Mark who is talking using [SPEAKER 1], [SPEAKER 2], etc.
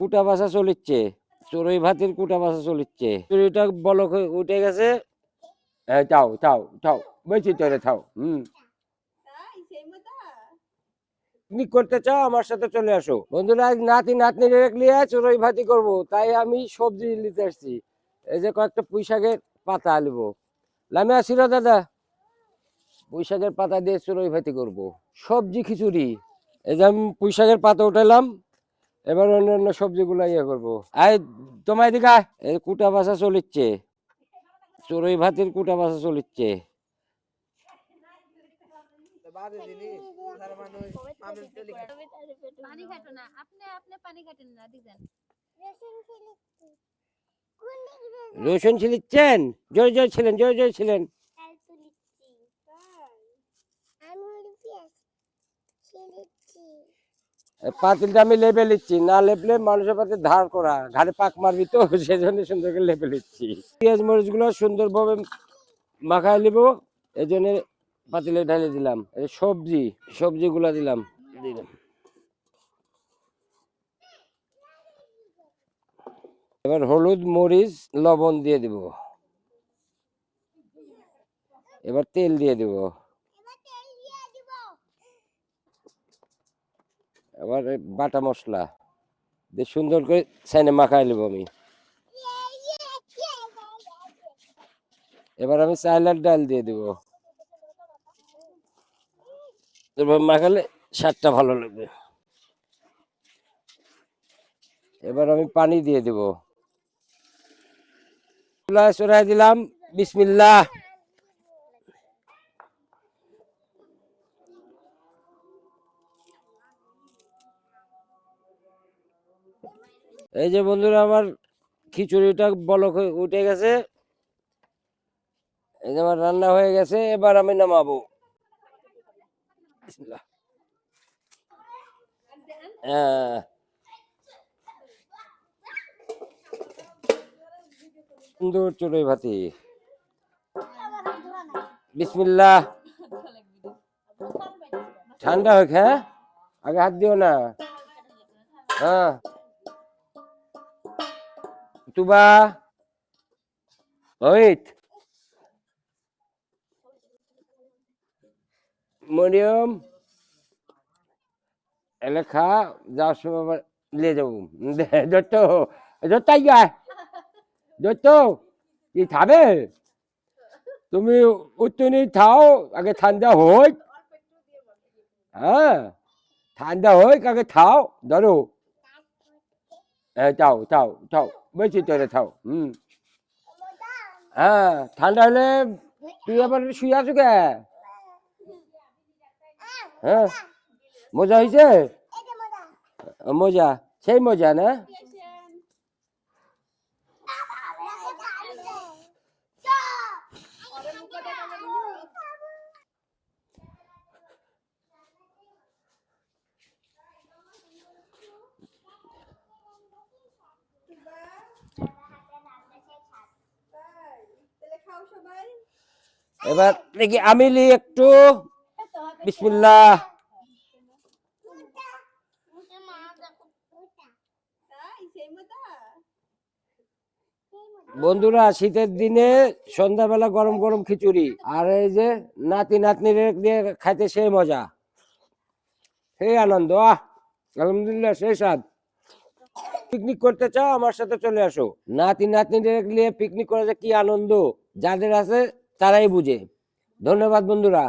[SPEAKER 1] কুটা বাসা চলিচ্ছে, চড়ুই ভাতির কুটা বাসা চলিচ্ছে। চড়ুইটা বলক হয়ে উঠে গেছে। থাও থাও থাও, বেশি চড়ে থাও। পিকনিক করতে চাও আমার সাথে চলে আসো বন্ধুরা। আজ নাতি নাতনি নিয়ে চড়ুই ভাতি করবো, তাই আমি সবজি নিতে আসছি। এই যে কয়েকটা পুঁই শাকের পাতা আনবো। লামে আসি রে দাদা, পুঁই শাকের পাতা দিয়ে চড়ুই ভাতি করবো, সবজি খিচুড়ি। এই যে আমি পুঁই শাকের পাতা উঠালাম, এবার অন্যান্য সবজিগুলো ইয়ে করবো। আই তোমার এদিকে আয়। এই কুটা বাসা চলিচ্ছে, চড়ুই ভাতির কুটা বাসা চলিচ্ছে। রসুন ছিলিচ্ছেন? জোরে জোরে ছিলেন, জোরে জোরে ছিলেন। পাতিলটা আমি লেপে নিচ্ছি, না লেপলে মানুষের পাতে ধার করা, ঘাড়ে পাক মারবি তো, সেজন্য সুন্দর করে লেপে নিচ্ছি। পেঁয়াজ মরিচ গুলো সুন্দরভাবে মাখায় নিব, এই জন্য পাতিলে ঢেলে দিলাম। এই সবজিগুলো দিলাম। এবার হলুদ মরিচ লবণ দিয়ে দিব, এবার তেল দিয়ে দিব, এবার বাটা মশলা দিয়ে সুন্দর করে ছাইনে মাখায় নেব আমি। এবার আমি চাইলার ডাল দিয়ে দিব, এবার মাখালে স্বাদটা ভালো লাগবে। এবার আমি পানি দিয়ে দিব, চড়াই দিলাম। বিসমিল্লাহ। এই যে বন্ধুরা আমার খিচুড়িটা বলক হয়ে উঠে গেছে, এই যে আমার রান্না হয়ে গেছে। এবার আমি নামাবো। বিসমিল্লাহ। হ্যাঁ, সুন্দর চড়ুই ভাতি। বিসমিল্লাহ। ঠান্ডা হোক, হ্যাঁ, আগে হাত দিও না। হ্যাঁ, তুবা ওইট মরিয়ম এলাকা যাওয়ার সময় আবার নিয়ে যাবো। যত যতাই গায়, যত কি খাবে তুমি? উত্তনি খাও, আগে ঠান্ডা হোক। হ্যাঁ, ঠান্ডা হোক, আগে খাও। ধরো, চাও চাও চাও, বেশি চলে খাও। হ্যাঁ, ঠান্ডা হলে তুই আবার শুয়ে আছো কে? হ্যাঁ, মজা হয়েছে? মজা, সেই মজা না? এবার দেখি আমি একটু। বিসমিল্লাহ। বন্ধুরা, শীতের দিনে সন্ধ্যাবেলা গরম গরম খিচুড়ি, আর এই যে নাতি নাতনি দিয়ে খাইতে সেই মজা, সেই আনন্দ। আলহামদুলিল্লাহ, সেই স্বাদ। পিকনিক করতে চাও আমার সাথে চলে আসো। নাতি নাতনি নিয়ে পিকনিক করা যে কি আনন্দ, যাদের আছে তারাই বুঝে। ধন্যবাদ বন্ধুরা।